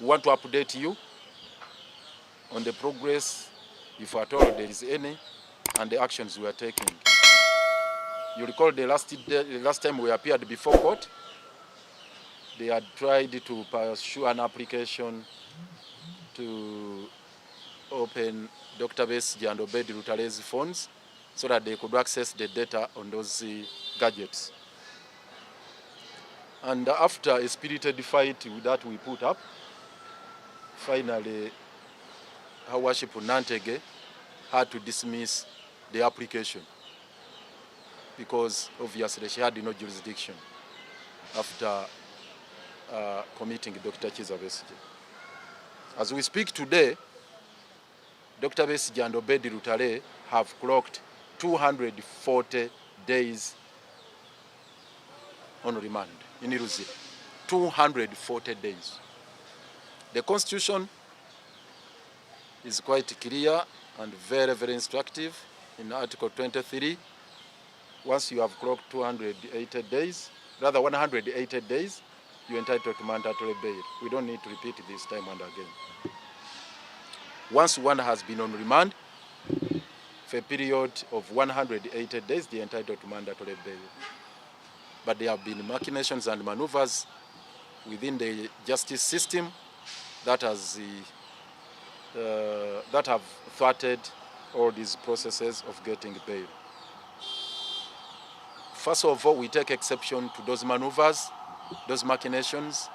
We want to update you on the progress, if at all there is any, and the actions we are taking. You recall the last time we appeared before court, they had tried to pursue an application to open Dr. Besigye and Lutale's phones so that they could access the data on those gadgets. And after a spirited fight that we put up, finally, Her Worship Nantege had to dismiss the application because obviously she had no jurisdiction after committing Dr. Besigye. As we speak today, Dr. Besigye and Lutale have clocked 240 days on remand in Iruzira. 240 days. The Constitution is quite clear and very, very instructive in Article 23. Once you have clocked 280 days, rather 180 days, you're entitled to mandatory bail. We don't need to repeat this time and again. Once one has been on remand for a period of 180 days, they're entitled to mandatory bail. But there have been machinations and maneuvers within the justice system that have thwarted all these processes of getting bail. First of all, we take exception to those maneuvers, those machinations,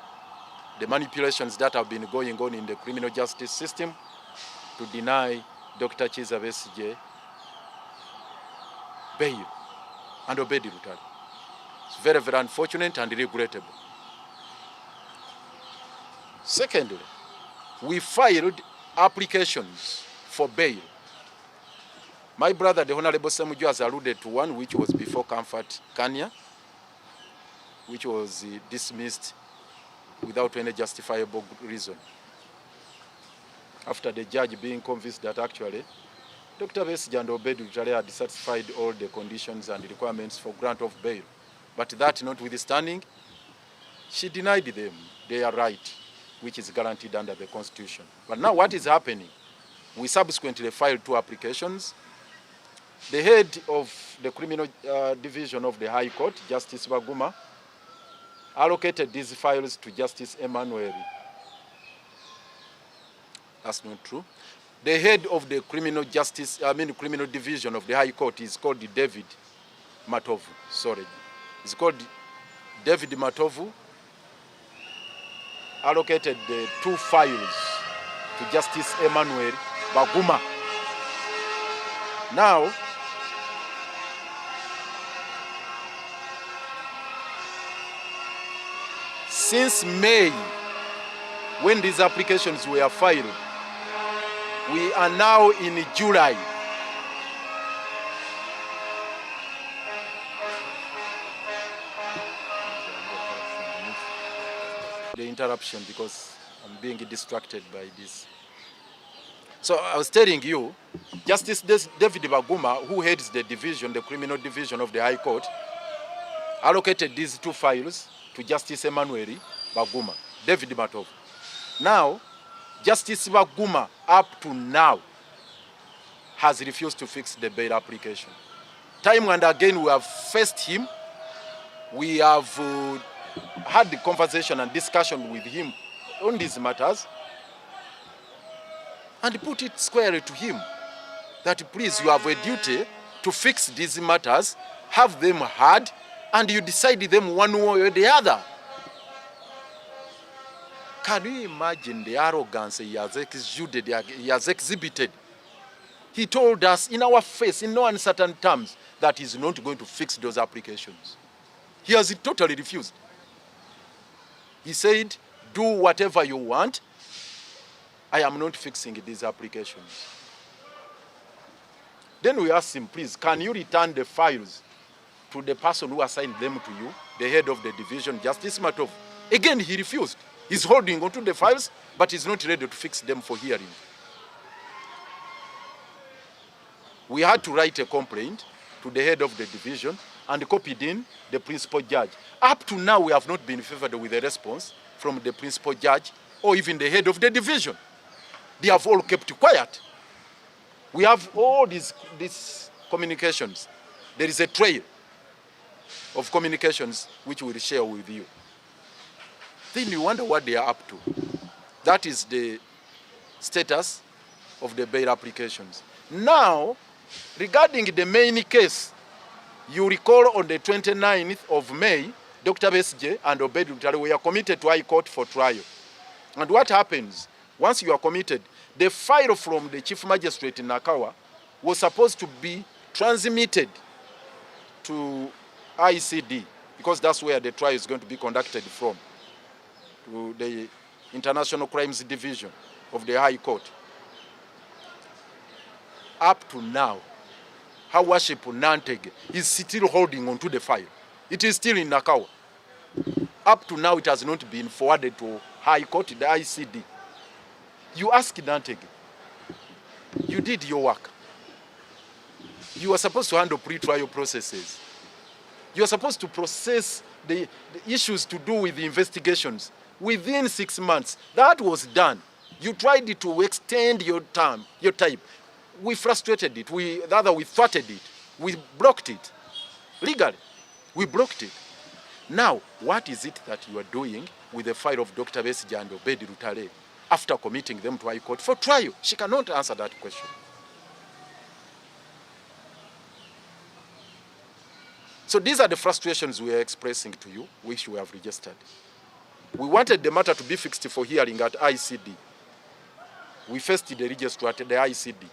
the manipulations that have been going on in the criminal justice system to deny Dr. Besigye bail and Lutale. It's very, very unfortunate and regrettable. Secondly, we filed applications for bail. My brother, the Honorable Semujju, has alluded to one which was before Comfort Kanya, which was dismissed without any justifiable reason, after the judge being convinced that actually Dr. Besigye and Lutale had satisfied all the conditions and requirements for grant of bail. But that notwithstanding, she denied them their right, which is guaranteed under the Constitution. But now what is happening? We subsequently filed 2 applications. The head of the criminal division of the High Court, Justice Baguma, allocated these files to Justice Emmanuel. That's not true. The head of the criminal division of the High Court is called David Matovu. Sorry. It's called David Matovu. Allocated the 2 files to Justice Emmanuel Baguma. Now, since May, when these applications were filed, we are now in July. The interruption because I'm being distracted by this. So I was telling you, Justice David Baguma, who heads the division, the criminal division of the High Court, allocated these 2 files to Justice Emmanuel Baguma, David Matov. Now, Justice Baguma, up to now, has refused to fix the bail application. Time and again, we have faced him. We have had the conversation and discussion with him on these matters and put it squarely to him that please, you have a duty to fix these matters, have them heard, and you decide them one way or the other. Can you imagine the arrogance he has exhibited? He told us in our face, in no uncertain terms, that he's not going to fix those applications. He has totally refused. He said, do whatever you want. I am not fixing these applications. Then we asked him, please, can you return the files to the person who assigned them to you, the head of the division, Justice Matov? Again, he refused. He's holding onto the files, but he's not ready to fix them for hearing. We had to write a complaint to the head of the division and copied in the principal judge. Up to now, we have not been favored with a response from the principal judge or even the head of the division. They have all kept quiet. We have all these communications. There is a trail of communications which we will share with you. Then you wonder what they are up to. That is the status of the bail applications. Now, regarding the main case, you recall on the 29th of May, Dr. Besigye and Lutale were committed to High Court for trial. And what happens? Once you are committed, the file from the Chief Magistrate in Nakawa was supposed to be transmitted to ICD, because that's where the trial is going to be conducted from, to the International Crimes Division of the High Court. Up to now, Her Worship Nantege is still holding on to the file. It is still in Nakawa. Up to now, it has not been forwarded to High Court, the ICD. You ask Nantege, you did your work. You are supposed to handle pre-trial processes. You are supposed to process the issues to do with the investigations within 6 months. That was done. You tried to extend your time. We frustrated it. We thwarted it. We blocked it. Legally, we blocked it. Now, what is it that you are doing with the file of Dr. Besigye and Lutale after committing them to High Court for trial? She cannot answer that question. So these are the frustrations we are expressing to you, which we have registered. We wanted the matter to be fixed for hearing at ICD. We faced the registrar at the ICD.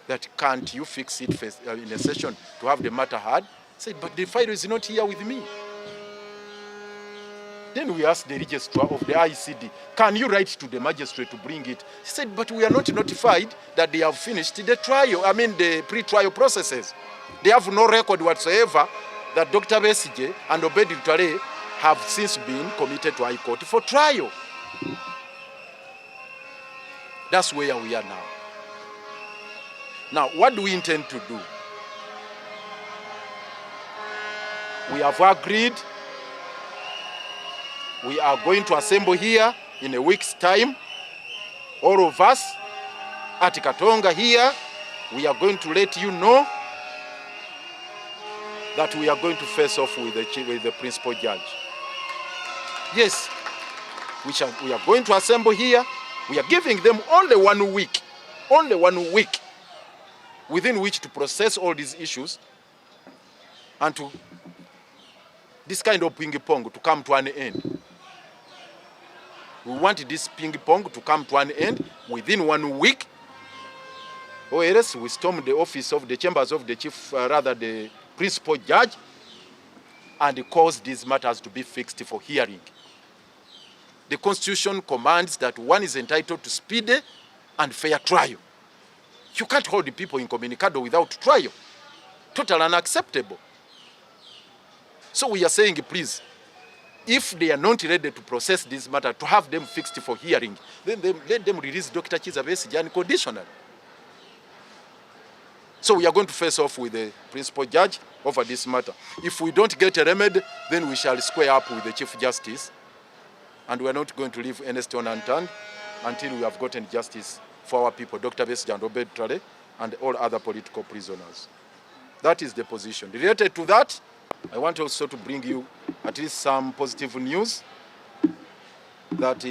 That can't you fix it in a session to have the matter heard? Said, but the file is not here with me. Then we asked the registrar of the ICD, can you write to the magistrate to bring it? He said, but we are not notified that they have finished the trial, the pre-trial processes. They have no record whatsoever that Dr. Besigye and Lutale have since been committed to High Court for trial. That's where we are now. Now, what do we intend to do? We have agreed. We are going to assemble here in a week's time. All of us at Katonga here, we are going to let you know that we are going to face off with the principal judge. Yes, we are going to assemble here. We are giving them only 1 week, within which to process all these issues and to this kind of ping-pong to come to an end. We want this ping-pong to come to an end within 1 week, or else we storm the office of the chambers of the the principal judge, and cause these matters to be fixed for hearing. The Constitution commands that one is entitled to speedy and fair trial. You can't hold the people incommunicado without trial. Totally unacceptable. So we are saying, please, if they are not ready to process this matter, to have them fixed for hearing, then let them release Dr. Besigye unconditionally. So we are going to face off with the principal judge over this matter. If we don't get a remedy, then we shall square up with the Chief Justice, and we are not going to leave any stone unturned until we have gotten justice for our people, Dr. Besigye and Lutale, and all other political prisoners. That is the position. Related to that, I want also to bring you at least some positive news that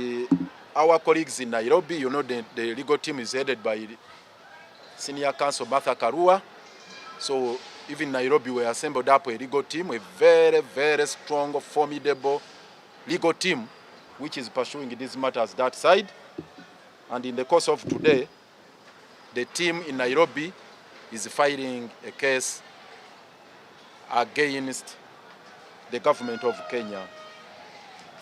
our colleagues in Nairobi, you know, the legal team is headed by Senior Counsel Martha Karua. So even Nairobi, we assembled up a legal team, a very, very strong, formidable legal team, which is pursuing these matters that side. And in the course of today, the team in Nairobi is filing a case against the government of Kenya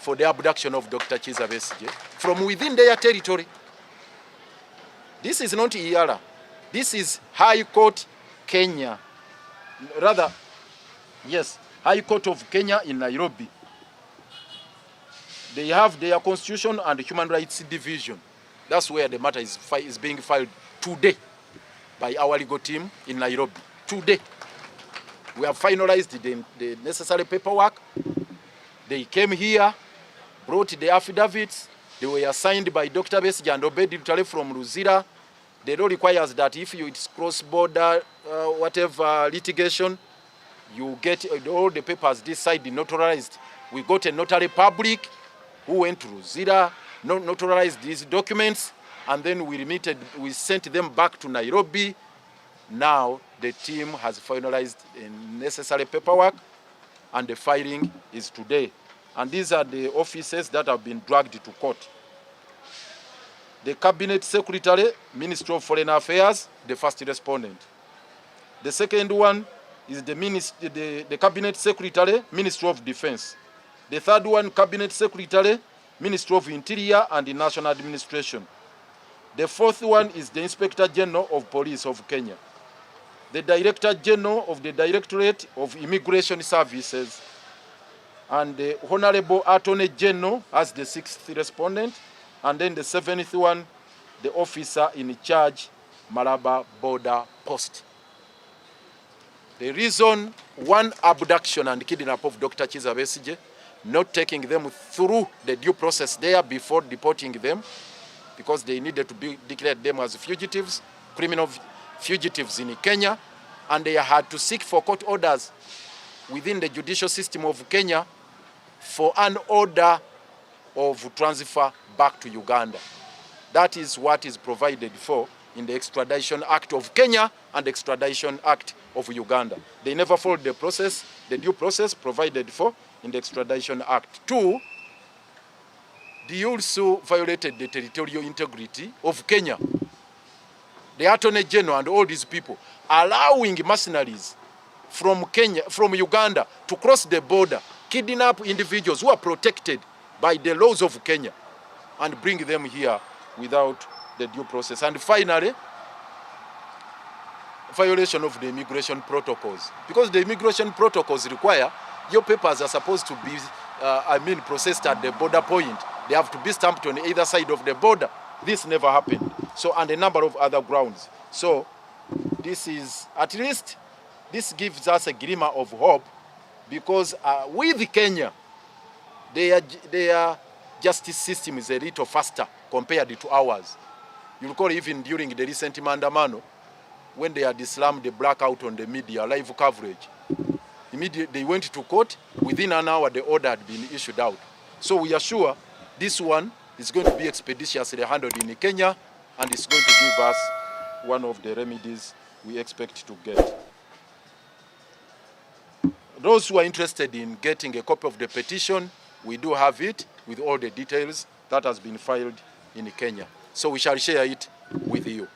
for the abduction of Dr. Besigye from within their territory. This is not IARA. This is High Court Kenya. Rather, yes, High Court of Kenya in Nairobi. They have their Constitution and Human Rights Division. That's where the matter is being filed today by our legal team in Nairobi. Today. We have finalized the necessary paperwork. They came here, brought the affidavits, They were signed by Dr. Besigye and Obed Lutale from Luzira. The law requires that if it's cross-border, whatever litigation, you get all the papers this side notarized. We got a notary public who went to Luzira, notarized these documents, and then we sent them back to Nairobi. Now the team has finalized the necessary paperwork, and the filing is today. And these are the offices that have been dragged to court. The Cabinet Secretary, Ministry of Foreign Affairs, the first respondent. The second one is the Cabinet Secretary, Ministry of Defense. The third one, Cabinet Secretary, Ministry of Interior and the National Administration. The fourth one is the Inspector General of Police of Kenya. The Director General of the Directorate of Immigration Services, and the Honorable Attorney General as the sixth respondent, and then the seventh one, the officer in charge, Malaba Border Post. The reason, one, abduction and kidnap of Dr. Kizza Besigye, not taking them through the due process there before deporting them, because they needed to be declared them as fugitives, criminal fugitives in Kenya, and they had to seek for court orders within the judicial system of Kenya for an order of transfer back to Uganda. That is what is provided for in the Extradition Act of Kenya and Extradition Act of Uganda. They never followed the process, the due process provided for in the Extradition Act. Two, they also violated the territorial integrity of Kenya. The Attorney General and all these people allowing mercenaries from Uganda to cross the border, kidnap individuals who are protected by the laws of Kenya and bring them here without the due process. And finally, violation of the immigration protocols. Because the immigration protocols require your papers are supposed to be, processed at the border point. They have to be stamped on either side of the border. This never happened. So, and a number of other grounds. So, this is, at least, this gives us a glimmer of hope, because with Kenya, their justice system is a little faster compared to ours. You recall even during the recent Mandamano, when they had slammed the blackout on the media, live coverage, immediately they went to court. Within an hour, the order had been issued out. So we are sure this one is going to be expeditiously handled in Kenya, and it's going to give us one of the remedies we expect to get. Those who are interested in getting a copy of the petition, we do have it with all the details that has been filed in Kenya. So we shall share it with you.